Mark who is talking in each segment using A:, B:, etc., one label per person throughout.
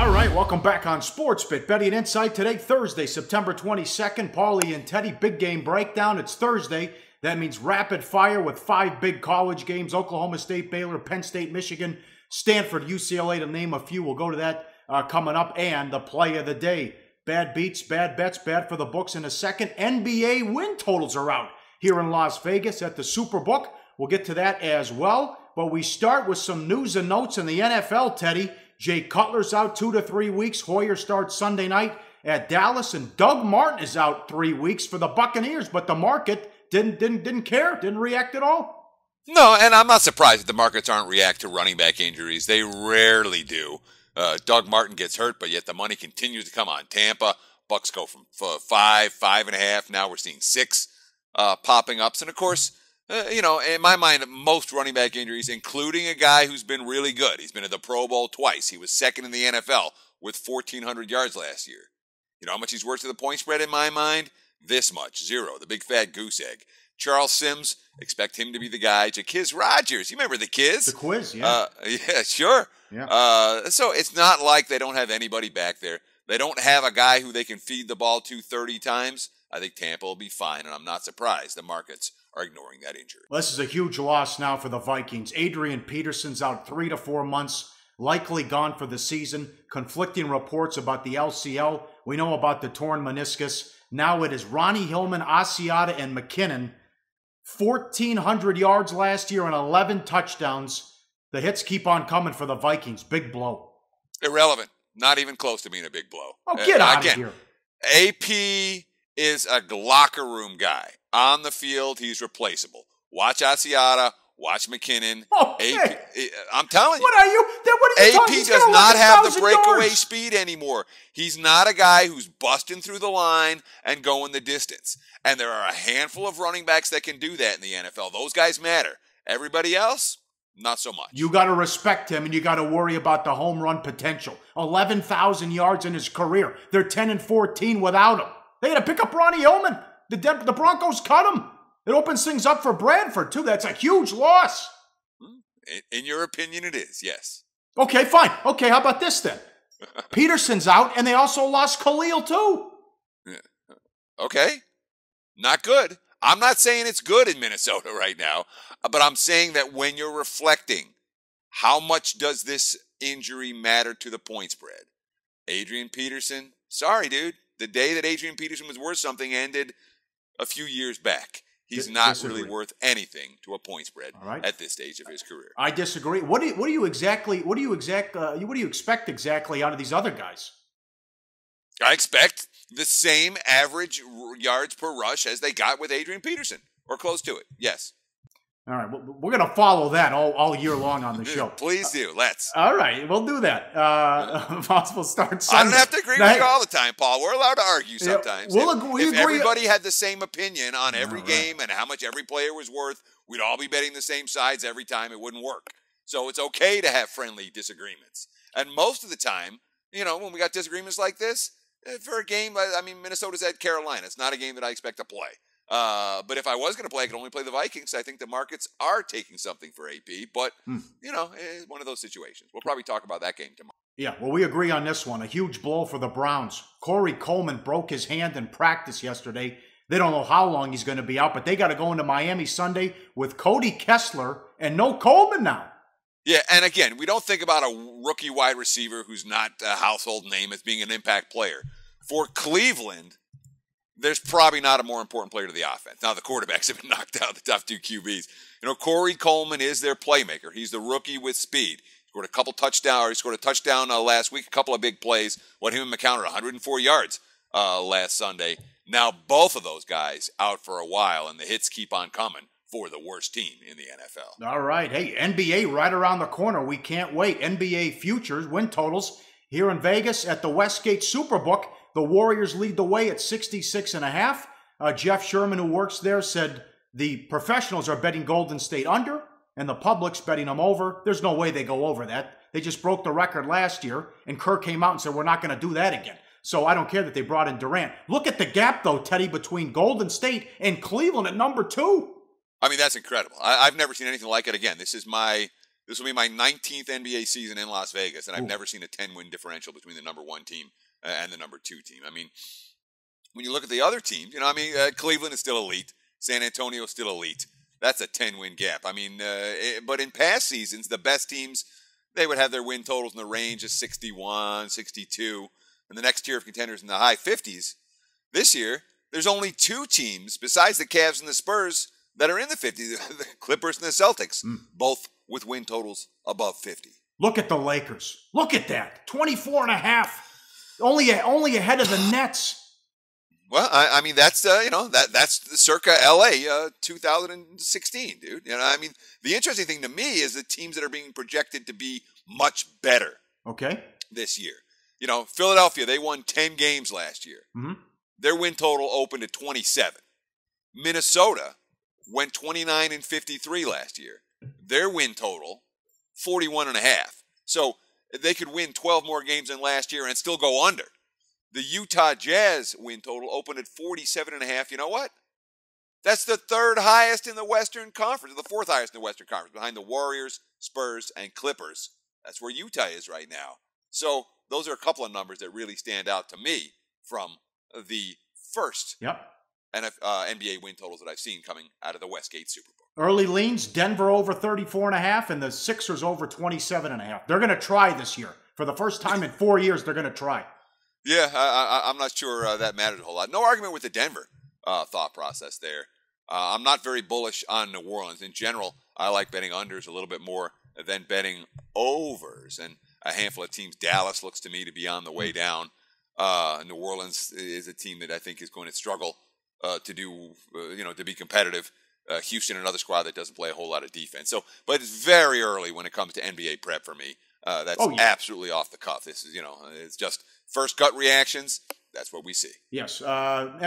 A: All right, welcome back on SportsBit. Betting Insight today, Thursday, September 22nd. Paulie and Teddy, big game breakdown. It's Thursday. That means rapid fire with 5 big college games. Oklahoma State, Baylor, Penn State, Michigan, Stanford, UCLA, to name a few. We'll go to that coming up. And the play of the day. Bad beats, bad bets, bad for the books in a second. NBA win totals are out here in Las Vegas at the Superbook. We'll get to that as well. But we start with some news and notes in the NFL, Teddy. Jay Cutler's out 2 to 3 weeks. Hoyer starts Sunday night at Dallas. And Doug Martin is out 3 weeks for the Buccaneers. But the market didn't care, didn't react at all.
B: No, and I'm not surprised that the markets aren't react to running back injuries. They rarely do. Doug Martin gets hurt, but yet the money continues to come on. Tampa, Bucks go from 5, 5.5. Now we're seeing 6 popping ups. And of course, in my mind, most running back injuries, including a guy who's been really good. He's been at the Pro Bowl twice. He was second in the NFL with 1,400 yards last year. You know how much he's worth to the point spread in my mind? This much, 0, the big fat goose egg. Charles Sims, expect him to be the guy. Jaquiz Rodgers, you remember the Kiz?
A: The quiz, yeah.
B: Yeah, sure.
A: Yeah.
B: So it's not like they don't have anybody back there. They don't have a guy who they can feed the ball to 30 times. I think Tampa will be fine, and I'm not surprised the markets are ignoring that injury.
A: Well, this is a huge loss now for the Vikings. Adrian Peterson's out 3 to 4 months, likely gone for the season. Conflicting reports about the LCL. We know about the torn meniscus. Now it is Ronnie Hillman, Asiata, and McKinnon. 1,400 yards last year and 11 touchdowns. The hits keep on coming for the Vikings. Big blow.
B: Irrelevant. Not even close to being a big blow.
A: Oh, get out of here.
B: AP is a locker room guy. On the field, he's replaceable. Watch Asiata. Watch McKinnon.
A: Okay.
B: AP, I'm telling you.
A: What are you
B: AP
A: talking?
B: does not have the breakaway speed anymore. He's not a guy who's busting through the line and going the distance. And there are a handful of running backs that can do that in the NFL. Those guys matter. Everybody else, not so much.
A: You got to respect him, and you got to worry about the home run potential. 11,000 yards in his career. They're 10-14 without him. They had to pick up Ronnie Hillman. The Broncos cut him. It opens things up for Bradford, too. That's a huge loss.
B: In your opinion, it is, yes.
A: Okay, fine. Okay, how about this then? Peterson's out, and they also lost Khalil, too.
B: Okay. Not good. I'm not saying it's good in Minnesota right now, but I'm saying that when you're reflecting, how much does this injury matter to the point spread? Adrian Peterson, sorry, dude. The day that Adrian Peterson was worth something ended a few years back. He's not really worth anything to a point spread at this stage of his career.
A: I disagree. What do you expect exactly out of these other guys?
B: I expect the same average yards per rush as they got with Adrian Peterson, or close to it. Yes.
A: All right, we're going to follow that all year long on the show.
B: Please do. Let's.
A: All right, we'll do that. Possible start Sunday.
B: I don't have to agree with you all the time, Paul. We're allowed to argue sometimes.
A: Yeah,
B: if everybody had the same opinion on every game and how much every player was worth, we'd all be betting the same sides every time. It wouldn't work. So it's okay to have friendly disagreements. And most of the time, when we got disagreements like this, for a game, Minnesota's at Carolina. It's not a game that I expect to play. But if I was going to play, I could only play the Vikings. I think the markets are taking something for AP. But, it's one of those situations. We'll probably talk about that game tomorrow.
A: Yeah, well, we agree on this one. A huge blow for the Browns. Corey Coleman broke his hand in practice yesterday. They don't know how long he's going to be out, but they got to go into Miami Sunday with Cody Kessler and no Coleman now.
B: Yeah, and again, we don't think about a rookie wide receiver who's not a household name as being an impact player. For Cleveland, there's probably not a more important player to the offense. Now, the quarterbacks have been knocked out, the top 2 QBs. Corey Coleman is their playmaker. He's the rookie with speed. He scored a touchdown last week, a couple of big plays. What him and McCown 104 yards last Sunday. Now, both of those guys out for a while, and the hits keep on coming for the worst team in the NFL.
A: All right. Hey, NBA right around the corner. We can't wait. NBA futures win totals here in Vegas at the Westgate Superbook. The Warriors lead the way at 66.5. Jeff Sherman, who works there, said the professionals are betting Golden State under, and the public's betting them over. There's no way they go over that. They just broke the record last year, and Kerr came out and said, we're not going to do that again. So I don't care that they brought in Durant. Look at the gap, though, Teddy, between Golden State and Cleveland at number 2.
B: I mean, that's incredible. I've never seen anything like it again. This is my This will be my 19th NBA season in Las Vegas, and I've
A: Ooh.
B: never seen a 10-win differential between the number 1 team and the number 2 team. I mean, when you look at the other teams, Cleveland is still elite. San Antonio is still elite. That's a 10-win gap. I mean, but in past seasons, the best teams, they would have their win totals in the range of 61, 62, and the next tier of contenders in the high 50s. This year, there's only 2 teams besides the Cavs and the Spurs that are in the 50s, the Clippers and the Celtics, both with win totals above 50.
A: Look at the Lakers. Look at that. 24.5. Only ahead of the Nets.
B: Well, I mean, that's that's circa LA 2016, dude. I mean, the interesting thing to me is the teams that are being projected to be much better.
A: Okay.
B: This year. Philadelphia, they won 10 games last year.
A: Mm-hmm.
B: Their win total opened at 27. Minnesota went 29-53 last year. Their win total, 41.5. So they could win 12 more games than last year and still go under. The Utah Jazz win total opened at 47.5. You know what? That's the 3rd highest in the Western Conference, the 4th highest in the Western Conference, behind the Warriors, Spurs, and Clippers. That's where Utah is right now. So those are a couple of numbers that really stand out to me from the first NBA win totals that I've seen coming out of the Westgate Superbook.
A: Early leans, Denver over 34.5 and the Sixers over 27.5. They're going to try this year. For the first time in 4 years, they're going to try.
B: Yeah, I'm not sure that matters a whole lot. No argument with the Denver thought process there. I'm not very bullish on New Orleans. In general, I like betting unders a little bit more than betting overs. And a handful of teams, Dallas looks to me to be on the way down. New Orleans is a team that I think is going to struggle to be competitive. Houston, another squad that doesn't play a whole lot of defense. So, but it's very early when it comes to NBA prep for me. That's absolutely off the cuff. This is, it's just first gut reactions. That's what we see.
A: Yes.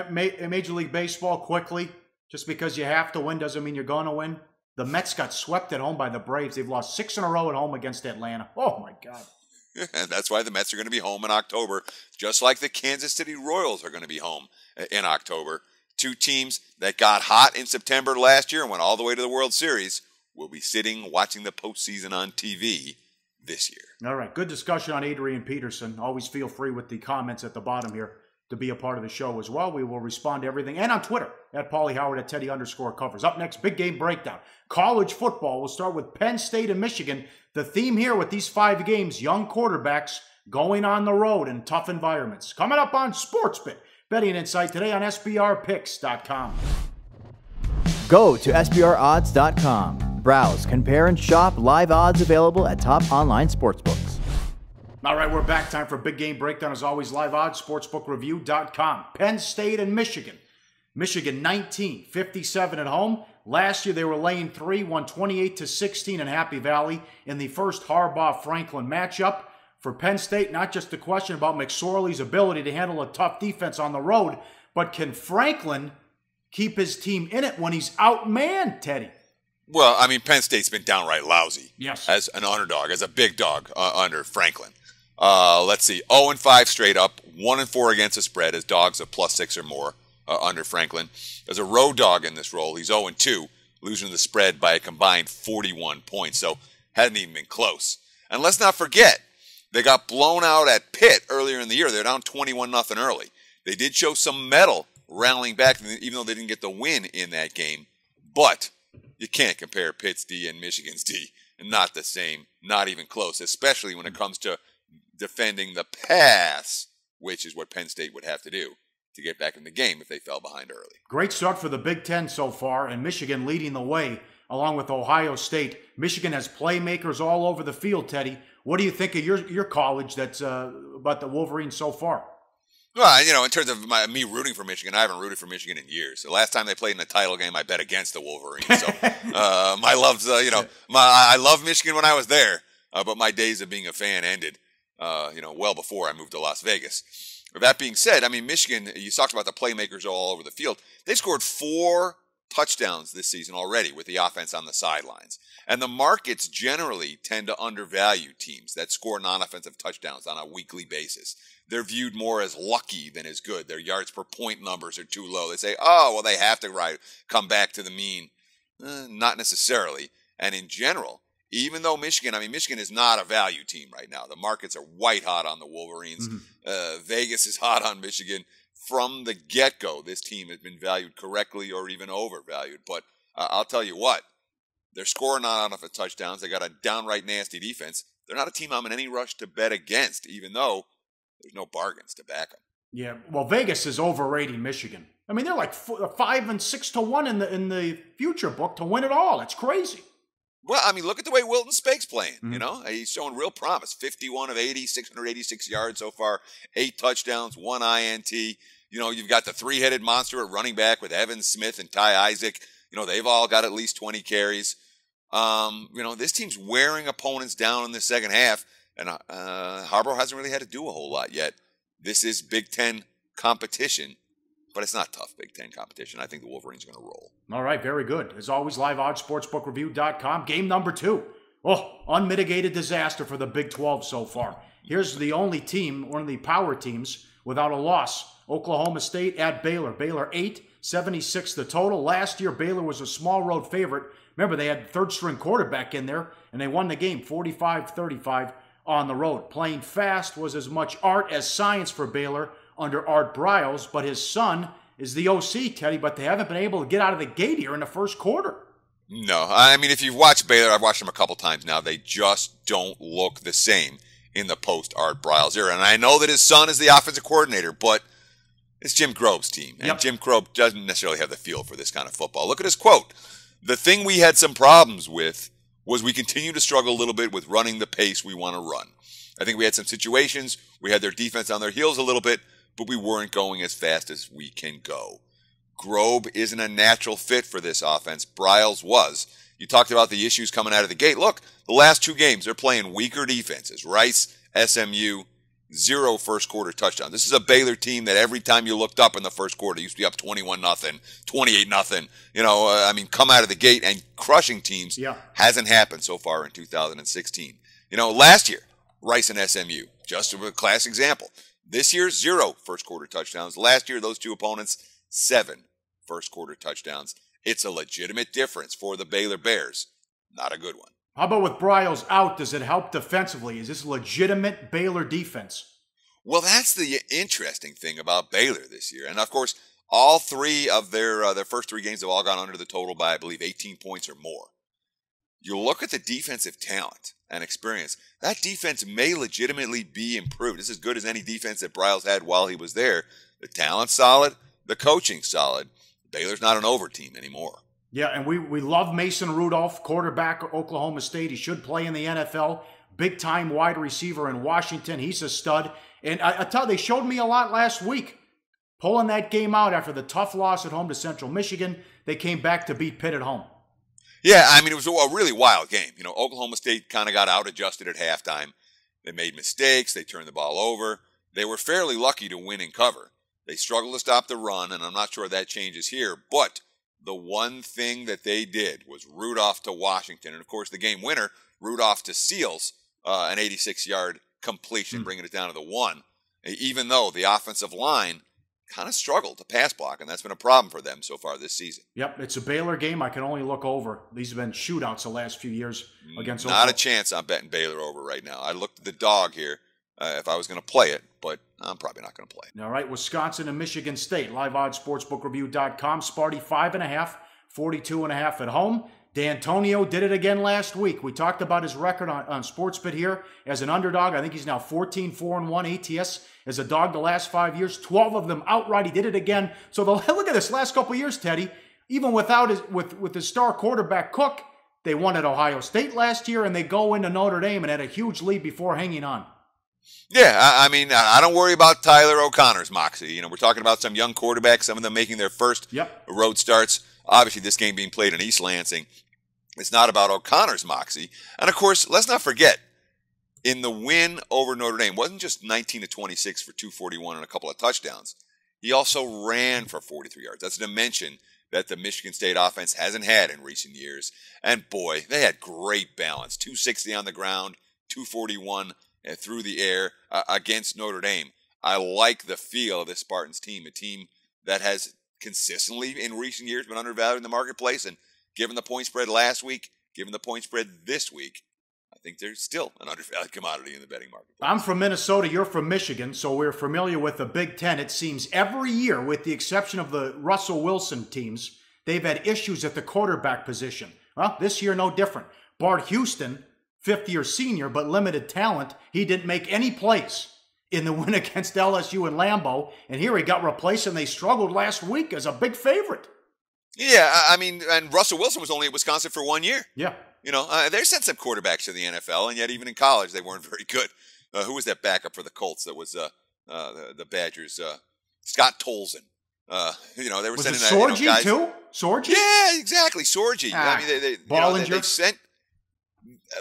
A: Major League Baseball, quickly, just because you have to win doesn't mean you're going to win. The Mets got swept at home by the Braves. They've lost 6 in a row at home against Atlanta. Oh, my God.
B: And that's why the Mets are going to be home in October, just like the Kansas City Royals are going to be home in October. 2 teams that got hot in September last year and went all the way to the World Series will be sitting watching the postseason on TV this year.
A: All right. Good discussion on Adrian Peterson. Always feel free with the comments at the bottom here to be a part of the show as well. We will respond to everything. And on Twitter, at Paulie Howard, at Teddy_covers. Up next, big game breakdown. College football. We'll start with Penn State and Michigan. The theme here with these 5 games, young quarterbacks going on the road in tough environments. Coming up on SportsBit. Betting Insight today on SBRPicks.com.
C: Go to SBROdds.com. Browse, compare, and shop live odds available at top online sportsbooks.
A: All right, we're back. Time for big game breakdown. As always, live odds, sportsbookreview.com. Penn State and Michigan. Michigan 19-57 at home. Last year they were laying 3, won 28-16 in Happy Valley in the first Harbaugh-Franklin matchup. For Penn State, not just a question about McSorley's ability to handle a tough defense on the road, but can Franklin keep his team in it when he's outmanned, Teddy?
B: Well, I mean, Penn State's been downright lousy.
A: Yes.
B: As an underdog, as a big dog under Franklin. Let's see, 0-5 straight up, 1-4 against the spread as dogs of +6 or more under Franklin. As a road dog in this role, he's 0-2, losing the spread by a combined 41 points. So, hadn't even been close. And let's not forget, they got blown out at Pitt earlier in the year. They're down 21-0 early. They did show some mettle rallying back, even though they didn't get the win in that game. But you can't compare Pitt's D and Michigan's D. Not the same, not even close, especially when it comes to defending the pass, which is what Penn State would have to do to get back in the game if they fell behind early.
A: Great start for the Big Ten so far, and Michigan leading the way along with Ohio State. Michigan has playmakers all over the field, Teddy. What do you think of your college that's about the Wolverines so far?
B: Well, in terms of me rooting for Michigan, I haven't rooted for Michigan in years. The last time they played in a title game, I bet against the Wolverines. So I love Michigan when I was there, but my days of being a fan ended, well before I moved to Las Vegas. That being said, I mean, Michigan, you talked about the playmakers all over the field. They scored 4 touchdowns this season already with the offense on the sidelines. And the markets generally tend to undervalue teams that score non-offensive touchdowns on a weekly basis. They're viewed more as lucky than as good. Their yards per point numbers are too low. They say, they have to come back to the mean. Not necessarily. And in general, even though Michigan is not a value team right now. The markets are white hot on the Wolverines. Vegas is hot on Michigan. From the get-go, this team has been valued correctly or even overvalued. But I'll tell you what, they're scoring not enough of touchdowns. They got a downright nasty defense. They're not a team I'm in any rush to bet against, even though there's no bargains to back them.
A: Yeah, well, Vegas is overrating Michigan. I mean, they're like 5 and 6 to 1 in the future book to win it all. That's crazy.
B: Well, I mean, look at the way Wilton Spake's playing. You know, he's showing real promise. 51 of 80, 686 yards so far, 8 touchdowns, 1 INT. You know, you've got the three-headed monster at running back with Evan Smith and Ty Isaac. You know, they've all got at least 20 carries. You know, this team's wearing opponents down in the second half, and Harbaugh hasn't really had to do a whole lot yet. This is Big Ten competition, but it's not tough Big Ten competition. I think the Wolverines are going to roll. All
A: right, very good. As always, liveoddsportsbookreview.com. Game number 2. Oh, unmitigated disaster for the Big 12 so far. Here's the only team, one of the power teams, without a loss. Oklahoma State at Baylor. Baylor 8, 76 the total. Last year, Baylor was a small road favorite. Remember, they had third-string quarterback in there, and they won the game 45-35 on the road. Playing fast was as much art as science for Baylor under Art Briles, but his son is the OC, Teddy, but they haven't been able to get out of the gate here in the first quarter.
B: No, I mean, if you've watched Baylor, I've watched them a couple times now, they just don't look the same in the post-Art Briles era. And I know that his son is the offensive coordinator, but it's Jim Grobe's team, and Jim Grobe doesn't necessarily have the feel for this kind of football. Look at his quote. The thing we had some problems with was we continue to struggle a little bit with running the pace we want to run. I think we had some situations, we had their defense on their heels a little bit, but we weren't going as fast as we can go. Grobe isn't a natural fit for this offense. Briles was. You talked about the issues coming out of the gate. Look, the last 2 games, they're playing weaker defenses. Rice, SMU, 0 first quarter touchdowns. This is a Baylor team that every time you looked up in the first quarter, used to be up 21-0, 28-0. You know, I mean, come out of the gate and crushing teams hasn't happened so far in 2016. You know, last year, Rice and SMU, just a class example. This year, 0 first quarter touchdowns. Last year, those 2 opponents, 7 first quarter touchdowns. It's a legitimate difference for the Baylor Bears. Not a good one.
A: How about with Briles out, does it help defensively? Is this legitimate Baylor defense?
B: Well, that's the interesting thing about Baylor this year. And, of course, all 3 of their first 3 games have all gone under the total by, I believe, 18 points or more. You look at the defensive talent and experience. That defense may legitimately be improved. It's as good as any defense that Briles had while he was there. The talent's solid. The coaching's solid. Baylor's not an over team anymore.
A: Yeah, and we love Mason Rudolph, quarterback at Oklahoma State. He should play in the NFL. Big-time wide receiver in Washington. He's a stud. And I tell you, they showed me a lot last week. Pulling that game out after the tough loss at home to Central Michigan, they came back to beat Pitt at home.
B: Yeah, I mean, it was a really wild game. You know, Oklahoma State kind of got out-adjusted at halftime. They made mistakes. They turned the ball over. They were fairly lucky to win and cover. They struggled to stop the run, and I'm not sure that changes here. But the one thing that they did was Rudolph to Washington. And, of course, the game winner, Rudolph to Seals, an 86-yard completion, bringing it down to the 1. Even though the offensive line kind of struggled to pass block, and that's been a problem for them so far this season.
A: Yep, it's a Baylor game. I can only look over. These have been shootouts the last few years against
B: Not a chance I'm betting Baylor over right now. I looked at the dog here if I was going to play it, but I'm probably not going to play it.
A: All right, Wisconsin and Michigan State. LiveOddsSportsBookReview.com. Sparty 5.5, 42.5 at home. D'Antonio did it again last week. We talked about his record on SportsBit here as an underdog. I think he's now 14-4-1 ATS as a dog the last 5 years. 12 of them outright. He did it again. So look at this last couple of years, Teddy. Even without his star quarterback Cook, they won at Ohio State last year, and they go into Notre Dame and had a huge lead before hanging on.
B: Yeah, I mean, I don't worry about Tyler O'Connor's moxie. You know, we're talking about some young quarterbacks, some of them making their first road starts. Obviously, this game being played in East Lansing. It's not about O'Connor's moxie. And, of course, let's not forget, in the win over Notre Dame, wasn't just 19-26 for 241 and a couple of touchdowns. He also ran for 43 yards. That's a dimension that the Michigan State offense hasn't had in recent years. And, boy, they had great balance. 260 on the ground, 241 through the air against Notre Dame. I like the feel of this Spartans team, a team that has consistently in recent years been undervalued in the marketplace, and given the point spread last week, given the point spread this week, I think they're still an undervalued commodity in the betting market.
A: I'm from Minnesota, you're from Michigan, so we're familiar with the Big Ten. It seems every year, with the exception of the Russell Wilson teams, they've had issues at the quarterback position. Well, this year no different. Bart Houston, fifth-year senior, but limited talent, he didn't make any plays in the win against LSU and Lambeau, and here he got replaced, and they struggled last week as a big favorite.
B: Yeah, I mean, and Russell Wilson was only at Wisconsin for 1 year.
A: Yeah.
B: You know, they sent some quarterbacks to the NFL, and yet even in college they weren't very good. Who was that backup for the Colts that was the Badgers? Scott Tolzien. You know, they were sending
A: Sorgi
B: guys.
A: too? Sorgi?
B: Yeah, exactly. Sorgi. I mean, they sent,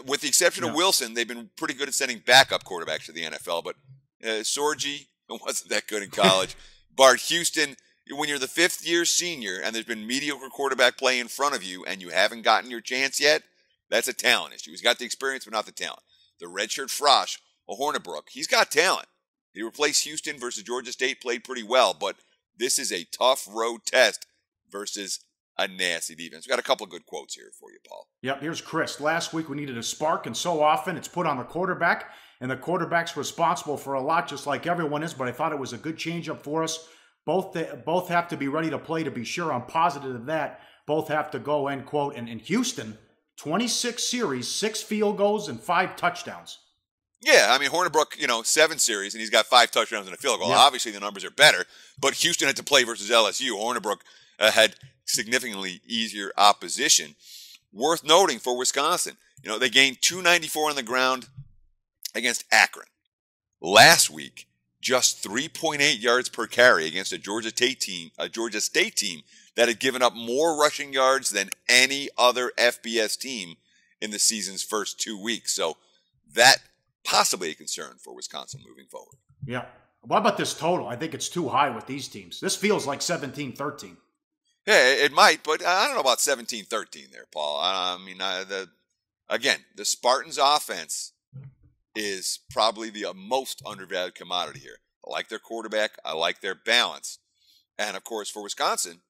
B: with the exception of Wilson, they've been pretty good at sending backup quarterbacks to the NFL, but Sorgi wasn't that good in college. Bart Houston, when you're the fifth-year senior and there's been mediocre quarterback play in front of you and you haven't gotten your chance yet, that's a talent issue. He's got the experience, but not the talent. The redshirt Frosch, Hornibrook, he's got talent. He replaced Houston versus Georgia State, played pretty well, but this is a tough road test versus a nasty defense. We've got a couple of good quotes here for you, Paul.
A: Yep, here's Chris. Last week we needed a spark, and so often it's put on the quarterback, and the quarterback's responsible for a lot, just like everyone is, but I thought it was a good changeup for us. Both have to be ready to play, to be sure. I'm positive of that. Both have to go, end quote. And in Houston, 26 series, 6 field goals, and 5 touchdowns.
B: Yeah, I mean, Hornibrook, 7 series, and he's got 5 touchdowns and a field goal. Yeah. Obviously, the numbers are better, but Houston had to play versus LSU. Hornibrook had significantly easier opposition. Worth noting for Wisconsin, they gained 294 on the ground against Akron. Last week, just 3.8 yards per carry against a Georgia State team that had given up more rushing yards than any other FBS team in the season's first 2 weeks. So that possibly a concern for Wisconsin moving forward.
A: Yeah. What about this total? I think it's too high with these teams. This feels like 17-13.
B: Yeah, it might, but I don't know about 17-13 there, Paul. I mean, the Spartans' offense is probably the most undervalued commodity here. I like their quarterback. I like their balance. And, of course, for Wisconsin,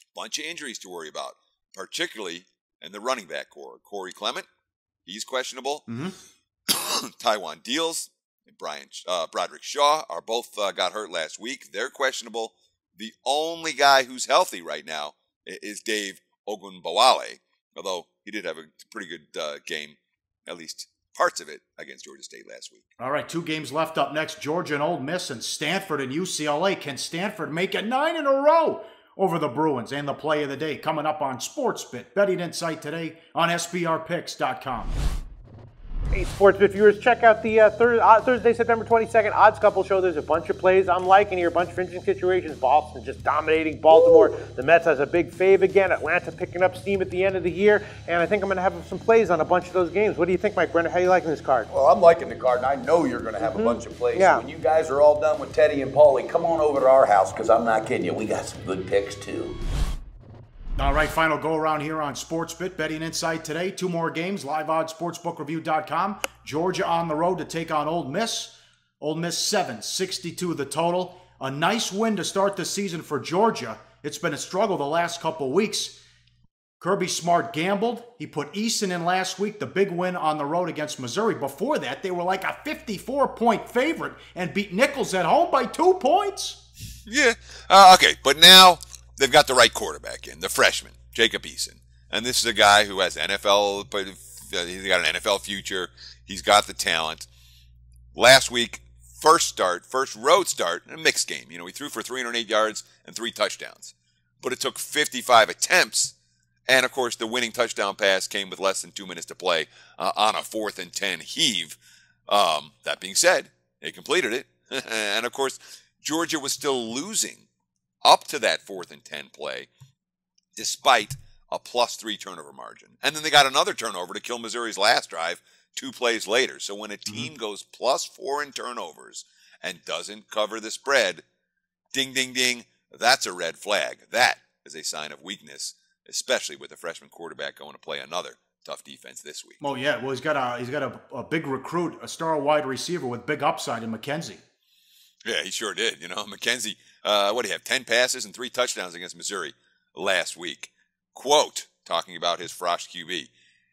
B: a bunch of injuries to worry about, particularly in the running back core. Corey Clement, he's questionable. Mm-hmm. Taiwan Deals and Broderick Shaw are both got hurt last week. They're questionable. The only guy who's healthy right now is Dave Ogunbowale, although he did have a pretty good game, at least parts of it, against Georgia State last week.
A: All right, 2 games left up next. Georgia and Ole Miss, and Stanford and UCLA. Can Stanford make it 9 in a row over the Bruins? And the play of the day coming up on SportsBit. Betting Insight today on SBRPicks.com.
D: Hey, SportsBit viewers, check out the Thursday, September 22nd Odds Couple show. There's a bunch of plays I'm liking here, a bunch of interesting situations. Boston just dominating Baltimore. The Mets has a big fave again. Atlanta picking up steam at the end of the year. And I think I'm going to have some plays on a bunch of those games. What do you think, Mike Brenner? How are you liking this card?
E: Well, I'm liking the card, and I know you're going to have a bunch of plays. Yeah. So when you guys are all done with Teddy and Paulie, come on over to our house, because I'm not kidding you. We got some good picks, too.
A: All right, final go around here on SportsBit. Betting Insight today. 2 more games. LiveOddsSportsBookReview.com. Georgia on the road to take on Ole Miss. Ole Miss 7-62 the total. A nice win to start the season for Georgia. It's been a struggle the last couple weeks. Kirby Smart gambled. He put Eason in last week, the big win on the road against Missouri. Before that, they were like a 54-point favorite and beat Nichols at home by 2 points.
B: Yeah. Okay, but now they've got the right quarterback in, the freshman, Jacob Eason. And this is a guy who has NFL, but he's got an NFL future. He's got the talent. Last week, first road start, a mixed game. He threw for 308 yards and 3 touchdowns. But it took 55 attempts. And, of course, the winning touchdown pass came with less than 2 minutes to play on a 4th and 10 heave. That being said, they completed it. And, of course, Georgia was still losing up to that 4th and 10 play, despite a +3 turnover margin. And then they got another turnover to kill Missouri's last drive 2 plays later. So when a team goes +4 in turnovers and doesn't cover the spread, ding, ding, ding, that's a red flag. That is a sign of weakness, especially with the freshman quarterback going to play another tough defense this week.
A: Oh, yeah. Well, he's got a big recruit, a star wide receiver with big upside in McKenzie.
B: Yeah, he sure did. McKenzie, what do you have, 10 passes and 3 touchdowns against Missouri last week. Quote, talking about his Frosch QB,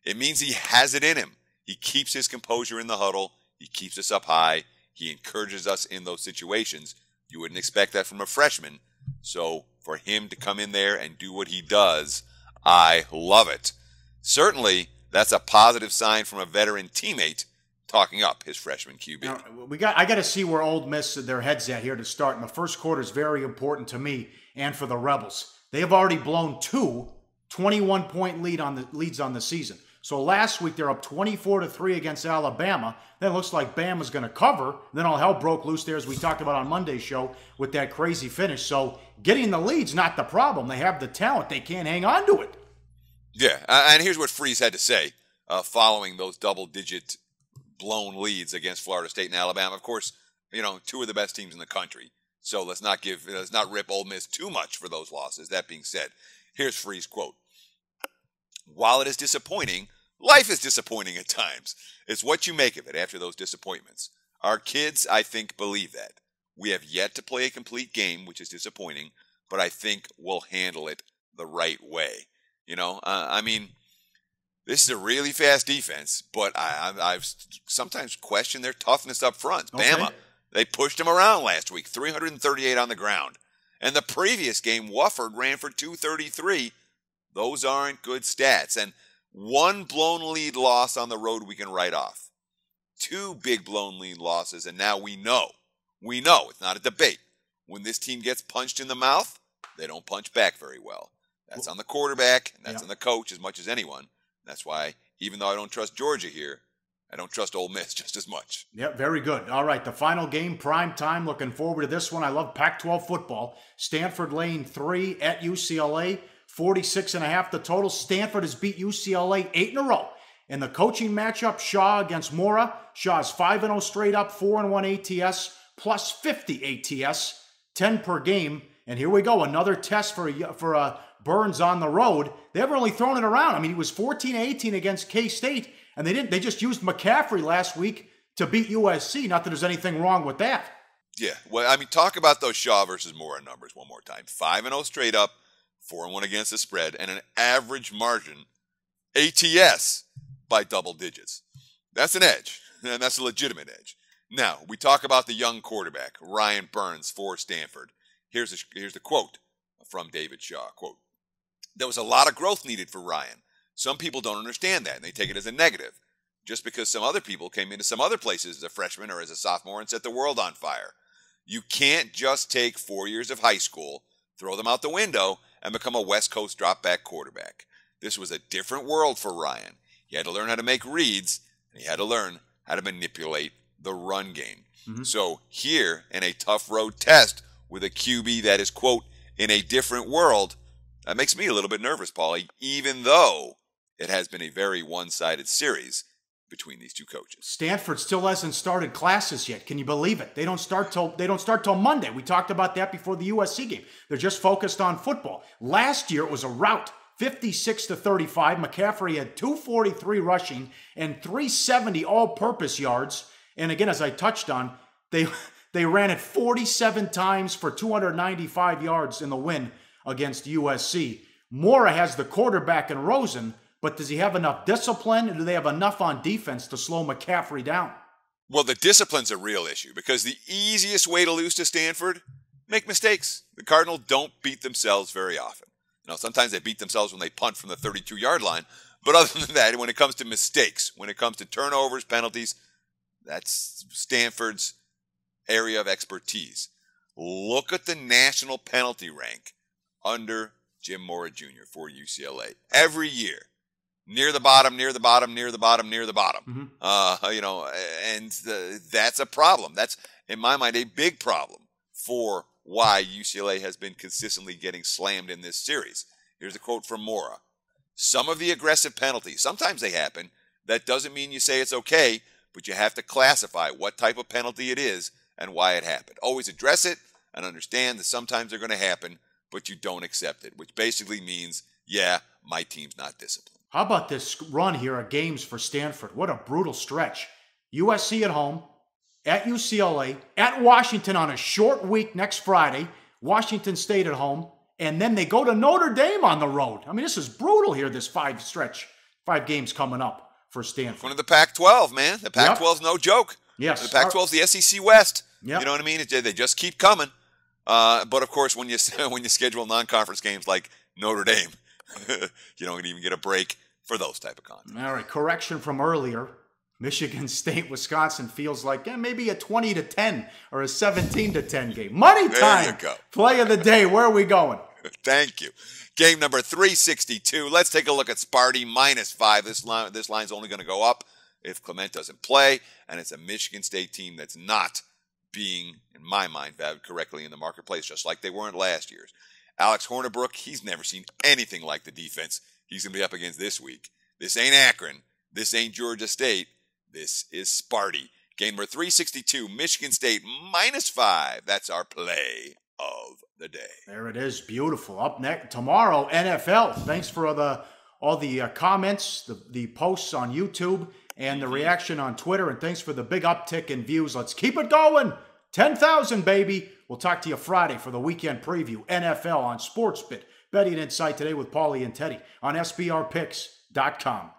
B: It means he has it in him. He keeps his composure in the huddle. He keeps us up high. He encourages us in those situations. You wouldn't expect that from a freshman. So for him to come in there and do what he does, I love it. Certainly, that's a positive sign from a veteran teammate talking up his freshman QB.
A: Now, I got to see where Ole Miss, their head's at here to start. And the first quarter is very important to me and for the Rebels. They have already blown 2 21-point leads on the season. So last week they're up 24-3 against Alabama. Then it looks like Bama's going to cover. Then all hell broke loose there, as we talked about on Monday's show, with that crazy finish. So getting the lead's not the problem. They have the talent. They can't hang on to it.
B: Yeah, and here's what Freeze had to say following those double-digit blown leads against Florida State and Alabama. Of course, you know, 2 of the best teams in the country. So let's not rip Ole Miss too much for those losses. That being said, here's Freeze quote. While it is disappointing, life is disappointing at times. It's what you make of it after those disappointments. Our kids, I think, believe that. We have yet to play a complete game, which is disappointing, but I think we'll handle it the right way. You know, I mean, this is a really fast defense, but I've sometimes questioned their toughness up front.
A: Okay.
B: Bama, they pushed them around last week, 338 on the ground. And the previous game, Wofford ran for 233. Those aren't good stats. And 1 blown lead loss on the road we can write off. 2 big blown lead losses, and now we know, it's not a debate. When this team gets punched in the mouth, they don't punch back very well. That's on the quarterback, and that's on the coach as much as anyone. That's why, even though I don't trust Georgia here, I don't trust Ole Miss just as much.
A: Yep, very good. All right, the final game, prime time. Looking forward to this one. I love Pac-12 football. Stanford laying 3 at UCLA. 46.5 the total. Stanford has beat UCLA 8 in a row. In the coaching matchup, Shaw against Mora. Shaw's 5-0 straight up, 4-1 ATS, plus 50 ATS, 10 per game. And here we go, another test for Burns on the road. They haven't really thrown it around. I mean, he was 14-18 against K-State, and they just used McCaffrey last week to beat USC. Not that there's anything wrong with that.
B: Yeah, well, I mean, talk about those Shaw versus Mora numbers one more time. 5-0 straight up, 4-1 against the spread, and an average margin, ATS, by double digits. That's an edge, and that's a legitimate edge. Now, we talk about the young quarterback, Ryan Burns, for Stanford. Here's the quote from David Shaw, quote, "There was a lot of growth needed for Ryan. Some people don't understand that, and they take it as a negative, just because some other people came into some other places as a freshman or as a sophomore and set the world on fire. You can't just take 4 years of high school, throw them out the window, and become a West Coast drop-back quarterback. This was a different world for Ryan. He had to learn how to make reads, and he had to learn how to manipulate the run game." Mm-hmm. So here, in a tough road test with a QB that is, quote, in a different world, that makes me a little bit nervous, Paulie, even though it has been a very one-sided series between these two coaches.
A: Stanford still hasn't started classes yet. Can you believe it? They don't start till Monday. We talked about that before the USC game. They're just focused on football. Last year it was a rout, 56-35. McCaffrey had 243 rushing and 370 all-purpose yards. And again, as I touched on, they ran it 47 times for 295 yards in the win against USC. Mora has the quarterback in Rosen, but does he have enough discipline, and do they have enough on defense to slow McCaffrey down?
B: Well, the discipline's a real issue because the easiest way to lose to Stanford, make mistakes. The Cardinals don't beat themselves very often. You know, sometimes they beat themselves when they punt from the 32-yard line, but other than that, when it comes to mistakes, when it comes to turnovers, penalties, that's Stanford's area of expertise. Look at the national penalty rank under Jim Mora Jr. for UCLA. Every year, near the bottom, near the bottom, near the bottom, near the bottom. Mm-hmm. That's a problem. That's, in my mind, a big problem for why UCLA has been consistently getting slammed in this series. Here's a quote from Mora. "Some of the aggressive penalties, sometimes they happen. That doesn't mean you say it's okay, but you have to classify what type of penalty it is and why it happened. Always address it and understand that sometimes they're going to happen, but you don't accept it," which basically means, yeah, my team's not disciplined.
A: How about this run here of games for Stanford? What a brutal stretch. USC at home, at UCLA, at Washington on a short week next Friday, Washington State at home, and then they go to Notre Dame on the road. I mean, this is brutal here, this 5-stretch 5 games coming up for Stanford.
B: One of the Pac-12, man. The Pac-12's no joke.
A: Yes.
B: The Pac-12's the SEC West.
A: Yep.
B: You know what I mean? They just keep coming. But of course, when you schedule non-conference games like Notre Dame, you don't even get a break for those type of content.
A: All right, correction from earlier. Michigan State, Wisconsin feels like maybe a 20-10 or a 17-10 game. Money time.
B: There you go.
A: Play of the day. Where are we going?
B: Thank you. Game number 362. Let's take a look at Sparty -5. This line's only going to go up if Clement doesn't play, and it's a Michigan State team that's not being, in my mind, valued correctly in the marketplace, just like they weren't last year's. Alex Hornibrook, he's never seen anything like the defense he's going to be up against this week. This ain't Akron. This ain't Georgia State. This is Sparty. Game number 362, Michigan State -5. That's our play of the day.
A: There it is. Beautiful. Up next, tomorrow, NFL. Thanks for all the comments, the posts on YouTube, and the reaction on Twitter. And thanks for the big uptick in views. Let's keep it going. 10,000, baby. We'll talk to you Friday for the weekend preview. NFL on SportsBit. Betting Insight today with Paulie and Teddy on SBRPicks.com.